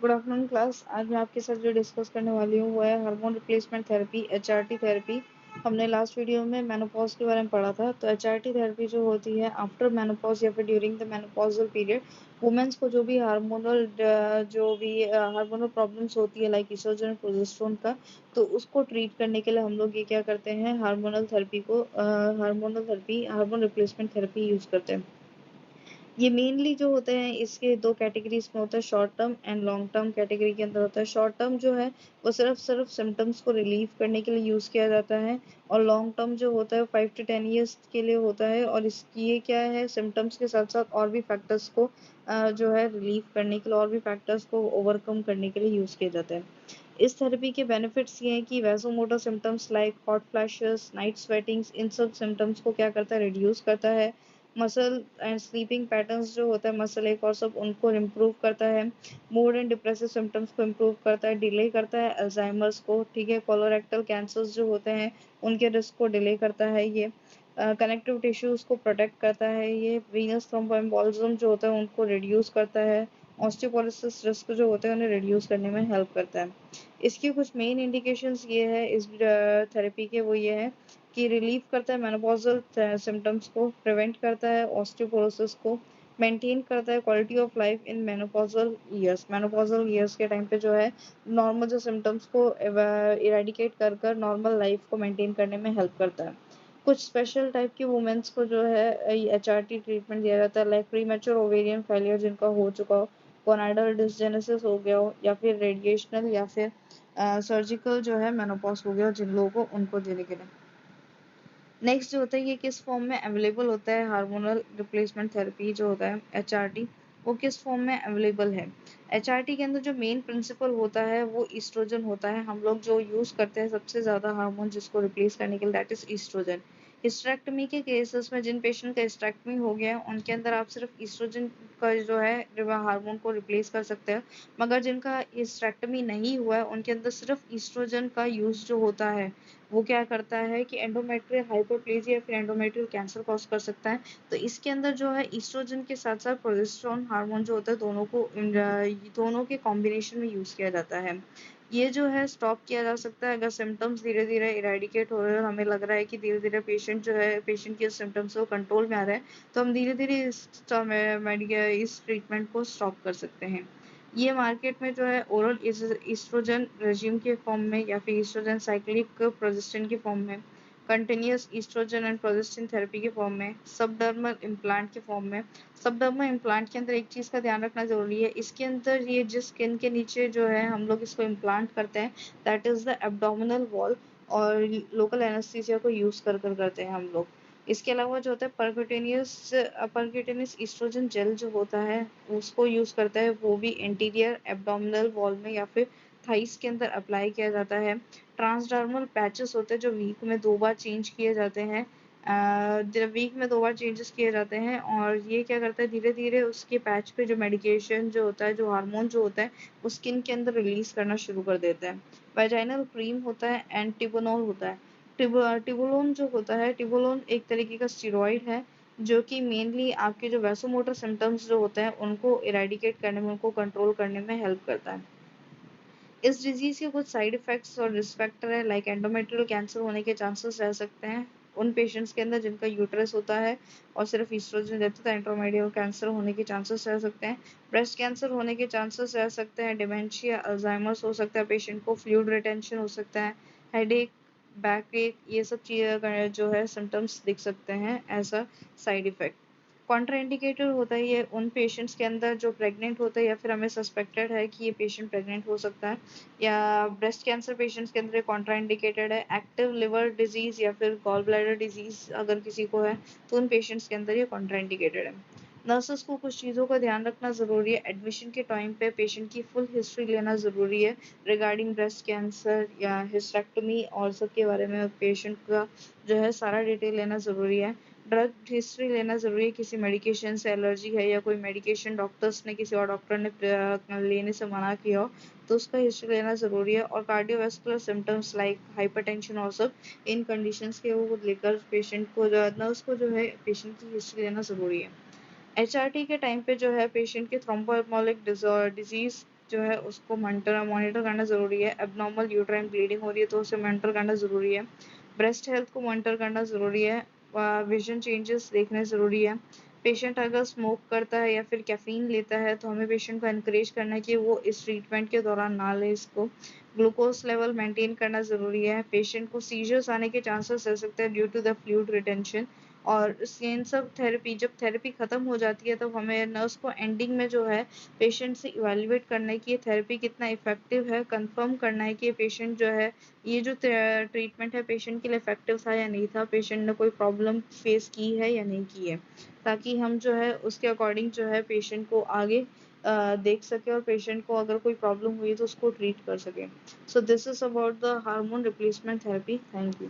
Good afternoon class. आज मैं आपके साथ जो डिस्कस करने वाली हूँ वो है hormone replacement therapy, HRT therapy. हमने लास्ट वीडियो में मेनोपॉज के बारे में पढ़ा था। तो एचआरटी थेरेपी जो होती है आफ्टर मेनोपॉज या फिर during the menopausal period, women's को जो भी हार्मोनल प्रॉब्लम्स होती है लाइक एस्ट्रोजन प्रोजेस्टेरोन का, तो उसको ट्रीट करने के लिए हम लोग ये क्या करते हैं, हार्मोन रिप्लेसमेंट थेरेपी यूज करते हैं। ये मेनली जो होते हैं इसके दो कैटेगरीज में होता है, short term and long term category के अंदर होता है। शॉर्ट टर्म जो है वो सिर्फ सिम्टम्स को रिलीव करने के लिए यूज किया जाता है, और लॉन्ग टर्म जो होता है 5 to 10 years के लिए होता है। और इसकी ये क्या है, सिम्टम्स के साथ साथ और भी फैक्टर्स को जो है रिलीव करने के लिए, और भी फैक्टर्स को ओवरकम करने के लिए यूज किए जाते हैं। इस थेरेपी के बेनिफिट्स ये हैं कि vasomotor symptoms like hot flashes, night sweatings, इन सब सिम्टम्स को क्या करता है, रिड्यूस करता है। मसल एंड स्लीपिंग पैटर्न्स जो होता है, मसल एक और सब, उनको इम्प्रूव करता है। मूड एंड डिप्रेसिव सिम्टम्स को इम्प्रूव करता है, डिले करता है अल्जाइमर्स को, ठीक है। कोलोरेक्टल कैंसर्स जो होते हैं उनके रिस्क को डिले करता है ये। कनेक्टिव टिश्यूज को प्रोटेक्ट करता है ये। वीनस थ्रोम्बोएम्बोलिज्म जो होता है उनको रिड्यूस करता है। ऑस्टियोपोरोसिस रिस्क जो होते हैं उन्हें रिड्यूस करने में हेल्प करता है। इसकी कुछ मेन इंडिकेशंस ये है इस थेरेपी के, वो ये है कि रिलीव करता है मेनोपॉजल सिम्टम्स को, प्रिवेंट करता है ऑस्टियोपोरोसिस को, मेंटेन करता है quality of life in menopausal years के टाइम पे जो है नॉर्मल जो सिम्टम्स को इरेडिकेट कर कर नॉर्मल लाइफ को मेंटेन करने में हेल्प करता है। कुछ स्पेशल टाइप की वुमेन्स को जो है एचआरटी ट्रीटमेंट दिया जाता है, लाइक प्रीमेच्योर ओवेरियन फेलियर जिनका हो चुका हो, गोनाडल डिसजेनेसिस हो गया हो, या फिर रेडिएशनल या फिर सर्जिकल जो है मेनोपॉज हो गया हो जिन लोगों को, उनको देने के लिए। नेक्स्ट जो होता है ये किस फॉर्म में अवेलेबल होता है, हार्मोनल रिप्लेसमेंट थेरेपी जो होता है एचआरटी, वो किस फॉर्म में अवेलेबल है। एचआरटी के अंदर जो मेन प्रिंसिपल होता है वो ईस्ट्रोजन होता है। हम लोग जो यूज करते हैं सबसे ज्यादा हार्मोन जिसको रिप्लेस करने के लिए, दैट इज ईस्ट्रोजन। हिस्टेरेक्टमी के केसेस में जिन पेशेंट का हिस्टेरेक्टमी हो गया है उनके अंदर आप सिर्फ ईस्ट्रोजन का जो है हार्मोन को रिप्लेस कर सकते हैं। मगर जिनका हिस्टेरेक्टमी नहीं हुआ है उनके अंदर सिर्फ ईस्ट्रोजन का यूज जो होता है वो क्या करता है कि एंडोमेट्रियल हाइपरप्लेजिया या फिर एंडोमेट्रियल कैंसर कॉज कर सकता है। तो इसके अंदर जो है ईस्ट्रोजन के साथ साथ प्रोजेस्टेरोन हार्मोन जो होता है दोनों के कॉम्बिनेशन में यूज किया जाता है। ये जो है स्टॉप किया जा सकता है अगर सिम्टम्स धीरे धीरे इरेडिकेट हो रहे हैं और हमें लग रहा है कि धीरे धीरे पेशेंट के सिम्टम्स को कंट्रोल में आ रहा है, तो हम धीरे धीरे इस ट्रीटमेंट को स्टॉप कर सकते हैं। ये मार्केट में जो है ओरल ईस्ट्रोजन रेजिम के फॉर्म में या फिर ईस्ट्रोजन साइक्लिक प्रोजेस्टिन के फॉर्म में, continuous oestrogen and progestin therapy के फॉर्म में, सबडर्मल इम्प्लांट के फॉर्म में। सबडर्मल इम्प्लांट के अंदर एक चीज का ध्यान रखना जरूरी है, इसके अंदर ये जिस स्किन के नीचे जो है हम लोग इसको इम्प्लांट करते हैं, that is the abdominal wall, और लोकल एनेस्थीसिया को यूज कर कर करते हैं हम लोग। इसके अलावा जो होता है परक्यूटेनियस ईस्ट्रोजन जेल जो होता है उसको यूज करता है, वो भी इंटीरियर एब्डोमिनल वॉल में या फिर थाइस के अंदर अप्लाई किया जाता है। ट्रांसडर्मल पैचेस होते हैं जो वीक में 2 बार चेंज किए जाते हैं, वीक में 2 बार चेंजेस किए जाते हैं, और ये क्या करता है धीरे धीरे उसके पैच पे जो मेडिकेशन जो होता है, जो हार्मोन जो होता है वो स्किन के अंदर रिलीज करना शुरू कर देता है। वेजाइनल क्रीम होता है, एंटीगोनोल होता है। टिबोलोन जो होता है, टिबोलोन एक तरीके का स्टेरॉइड है जो कि मेनली आपके जो वैसोमोटर सिम्टम्स जो होते हैं उनको इरेडिकेट करने में, उनको कंट्रोल करने में हेल्प करता है। इस डिजीज के कुछ साइड इफेक्ट्स और रिस्क फैक्टर है, लाइक एंडोमेट्रियल कैंसर होने के चांसेस रह सकते हैं उन पेशेंट्स के अंदर जिनका यूट्रस होता है और सिर्फ ईस्ट्रोजन देते हैं। तो एंडोमेट्रियल कैंसर होने के चांसेस रह सकते हैं, ब्रेस्ट कैंसर होने के चांसेस रह सकते हैं, डिमेंशिया अल्जाइमर्स हो सकता है पेशेंट को, फ्लूइड रिटेंशन हो सकता है, हेडेक, बैक एक, ये सब चीजें जो है सिम्टम्स दिख सकते हैं as a side effect. Contraindicated होता है ये उन पेशेंट्स के अंदर जो प्रेग्नेंट होता है या फिर हमें सस्पेक्टेड है कि ये पेशेंट प्रेग्नेंट हो सकता है, या ब्रेस्ट कैंसर पेशेंट्स के अंदर कॉन्ट्राइंडिकेटेड है। एक्टिव लिवर डिजीज या फिर गॉल ब्लैडर डिजीज अगर किसी को है तो उन पेशेंट्स के अंदर ये कॉन्ट्राइंडिकेटेड है। नर्सेस को कुछ चीज़ों का ध्यान रखना ज़रूरी है, एडमिशन के टाइम पे पेशेंट की फुल हिस्ट्री लेना ज़रूरी है रिगार्डिंग ब्रेस्ट कैंसर या हिस्टेरेक्टमी, और सब के बारे में पेशेंट का जो है सारा डिटेल लेना ज़रूरी है। ड्रग हिस्ट्री लेना ज़रूरी है, किसी मेडिकेशन से एलर्जी है या कोई मेडिकेशन डॉक्टर्स ने, किसी और डॉक्टर ने लेने से मना किया हो तो उसका हिस्ट्री लेना ज़रूरी है। और कार्डियोवास्कुलर सिम्टम्स लाइक हाइपरटेंशन और सब, इन कंडीशंस के वो लेकर पेशेंट को नर्स को जो है पेशेंट की हिस्ट्री लेना ज़रूरी है। एचआरटी के टाइम पे जो है पेशेंट के थ्रोम्बोएम्बोलिक डिजीज जो है उसको मॉनिटर करना ज़रूरी है। एबनॉर्मल यूट्राइन ब्लीडिंग हो रही है तो उसे मॉनिटर करना ज़रूरी है। ब्रेस्ट हेल्थ को मॉनिटर करना ज़रूरी है। विजन चेंजेस देखने ज़रूरी है। पेशेंट अगर स्मोक करता है या फिर कैफीन लेता है तो हमें पेशेंट को एनकरेज करना है कि वो इस ट्रीटमेंट के दौरान ना ले इसको। ग्लूकोज लेवल मेंटेन करना ज़रूरी है। पेशेंट को सीजर्स आने के चांसेस रह सकते हैं due to the fluid retention. और इन सब थेरेपी जब थेरेपी ख़त्म हो जाती है तो हमें नर्स को एंडिंग में जो है पेशेंट से इवैल्यूएट करना है कि ये थेरेपी कितना इफेक्टिव है, कंफर्म करना है कि पेशेंट जो है ये जो ट्रीटमेंट है पेशेंट के लिए इफेक्टिव था या नहीं था, पेशेंट ने कोई प्रॉब्लम फेस की है या नहीं की है, ताकि हम जो है उसके अकॉर्डिंग जो है पेशेंट को आगे देख सके और पेशेंट को अगर कोई प्रॉब्लम हुई तो उसको ट्रीट कर सके। So this is about the hormone replacement therapy. Thank you.